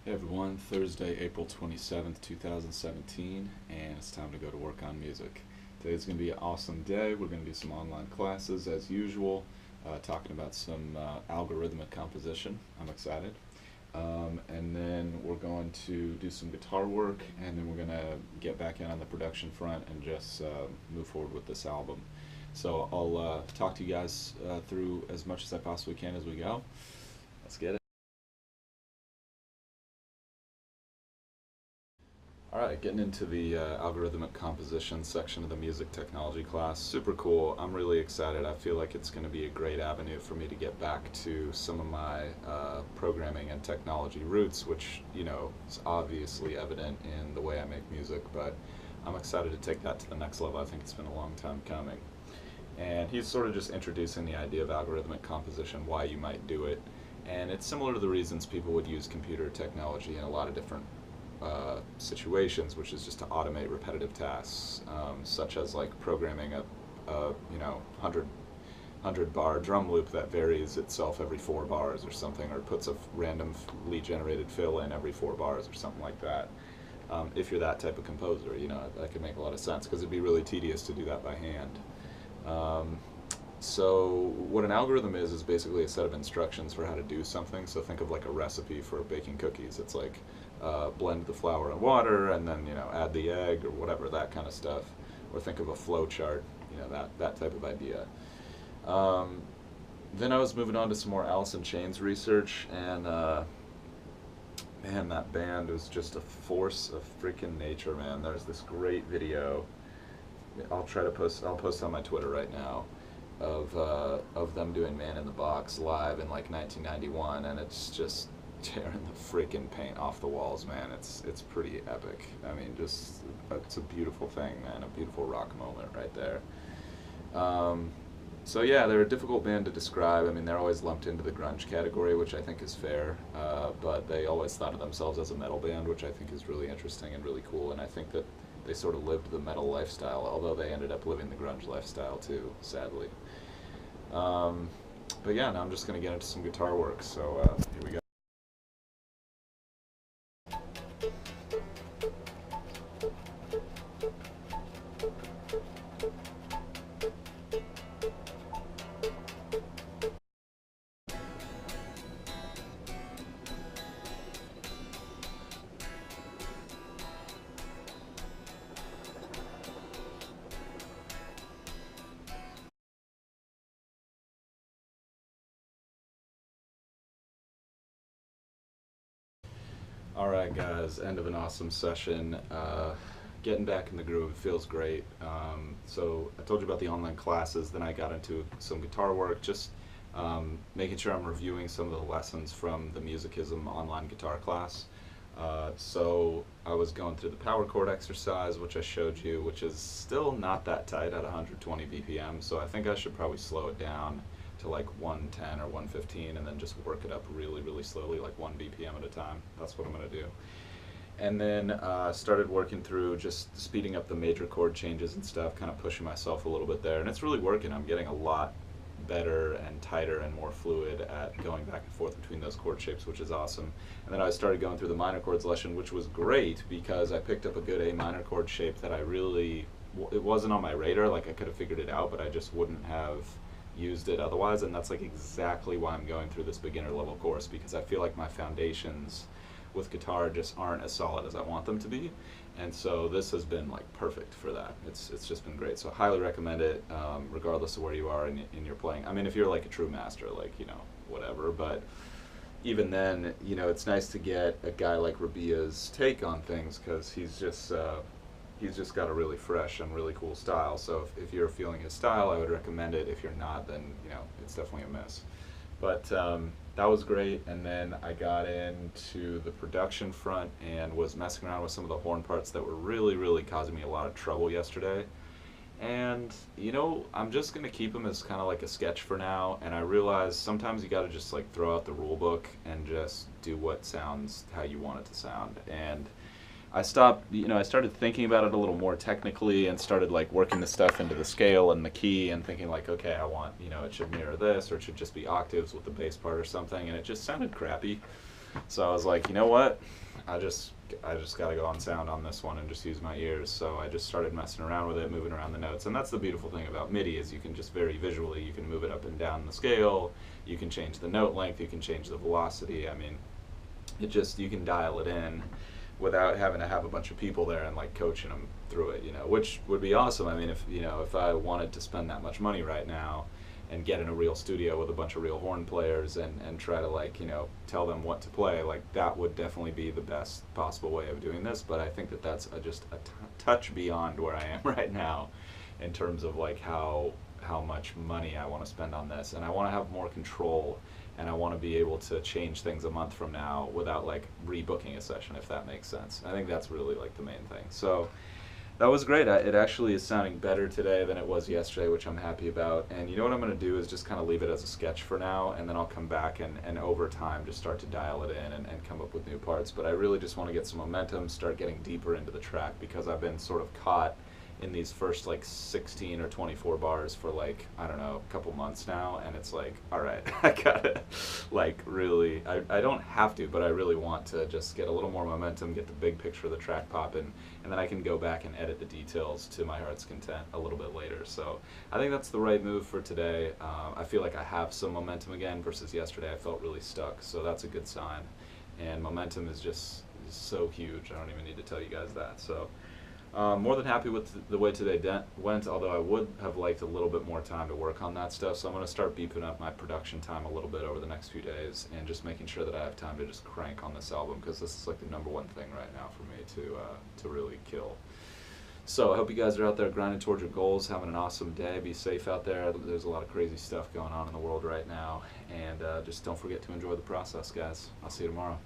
Hey everyone, Thursday, April 27th, 2017, and it's time to go to work on music. Today's going to be an awesome day. We're going to do some online classes as usual, talking about some algorithmic composition. I'm excited. And then we're going to do some guitar work, and then we're going to get back in on the production front and just move forward with this album. So I'll talk to you guys through as much as I possibly can as we go. Let's get it. Alright, getting into the algorithmic composition section of the music technology class. Super cool. I'm really excited. I feel like it's going to be a great avenue for me to get back to some of my programming and technology roots, which, is obviously evident in the way I make music, but I'm excited to take that to the next level. I think it's been a long time coming. And he's sort of just introducing the idea of algorithmic composition, why you might do it. And it's similar to the reasons people would use computer technology in a lot of different situations, which is just to automate repetitive tasks, such as like programming a 100 bar drum loop that varies itself every 4 bars or something, or puts a randomly generated fill in every 4 bars or something like that. If you're that type of composer, that could make a lot of sense because it'd be really tedious to do that by hand. So what an algorithm is basically a set of instructions for how to do something. So think of like a recipe for baking cookies. It's like blend the flour and water, and then add the egg or whatever, that kind of stuff. Or think of a flow chart, that type of idea. Then I was moving on to some more Alice in Chains research, and man, that band was just a force of freaking nature, man. There's this great video. I'll post on my Twitter right now, of them doing Man in the Box live in like 1991, and it's just tearing the freaking paint off the walls, man. It's pretty epic. I mean, just it's a beautiful thing, man. A beautiful rock moment right there. So yeah, they're a difficult band to describe. I mean, they're always lumped into the grunge category, which I think is fair, but they always thought of themselves as a metal band, which I think is really interesting and really cool, and I think that they sort of lived the metal lifestyle, although they ended up living the grunge lifestyle too, sadly. But yeah, now I'm just going to get into some guitar work, so here we go. Alright guys, end of an awesome session. Getting back in the groove, it feels great. So I told you about the online classes, then I got into some guitar work, just making sure I'm reviewing some of the lessons from the Musicism online guitar class. So I was going through the power chord exercise, which I showed you, which is still not that tight at 120 BPM, so I think I should probably slow it down to like 110 or 115 and then just work it up really, really slowly, like 1 BPM at a time. That's what I'm going to do. And then started working through just speeding up the major chord changes and stuff, kind of pushing myself a little bit there. And it's really working. I'm getting a lot better and tighter and more fluid at going back and forth between those chord shapes, which is awesome. And then I started going through the minor chords lesson, which was great because I picked up a good A minor chord shape that it wasn't on my radar, like I could have figured it out, but I just wouldn't have used it otherwise, and that's like exactly why I'm going through this beginner level course, because I feel like my foundations with guitar just aren't as solid as I want them to be, and so this has been like perfect for that. It's just been great, so highly recommend it, regardless of where you are in your playing. I mean, if you're like a true master, like whatever, but even then, it's nice to get a guy like Rabia's take on things, because he's just got a really fresh and really cool style. So if you're feeling his style, I would recommend it. If you're not, then it's definitely a miss. But that was great. And then I got into the production front and was messing around with some of the horn parts that were really, really causing me a lot of trouble yesterday. And I'm just gonna keep them as kind of like a sketch for now. And I realize sometimes you got to just like throw out the rule book and just do what sounds how you want it to sound. And I started thinking about it a little more technically and started like working the stuff into the scale and the key and thinking like, okay, I want, it should mirror this, or it should just be octaves with the bass part or something, and it just sounded crappy. So I was like, you know what? I just I just got to go on sound on this one and just use my ears. So I just started messing around with it, moving around the notes. And that's the beautiful thing about MIDI is you can just very visually, you can move it up and down the scale, you can change the note length, you can change the velocity. I mean, it just, you can dial it in without having to have a bunch of people there and like coaching them through it, which would be awesome. I mean, if I wanted to spend that much money right now and get in a real studio with a bunch of real horn players and try to like, tell them what to play, like that would definitely be the best possible way of doing this. But I think that that's just a touch beyond where I am right now in terms of like how much money I want to spend on this, and I want to have more control, and I want to be able to change things a month from now without like rebooking a session, if that makes sense. I think that's really like the main thing. So that was great. It actually is sounding better today than it was yesterday, which I'm happy about. And you know what I'm going to do is just kind of leave it as a sketch for now, and then I'll come back and over time just start to dial it in and come up with new parts. But I really just want to get some momentum, start getting deeper into the track, because I've been sort of caught in these first like 16 or 24 bars for like, I don't know, a couple months now, and it's like, all right, I gotta like really, I don't have to, but I really want to just get a little more momentum, get the big picture of the track popping, and then I can go back and edit the details to my heart's content a little bit later. So I think that's the right move for today. I feel like I have some momentum again versus yesterday. I felt really stuck, so that's a good sign. And momentum is just so huge. I don't even need to tell you guys that. So more than happy with the way today went, although I would have liked a little bit more time to work on that stuff. So I'm going to start beeping up my production time a little bit over the next few days and just making sure that I have time to just crank on this album, because this is like the #1 thing right now for me to really kill. So I hope you guys are out there grinding towards your goals, having an awesome day. Be safe out there. There's a lot of crazy stuff going on in the world right now. And just don't forget to enjoy the process, guys. I'll see you tomorrow.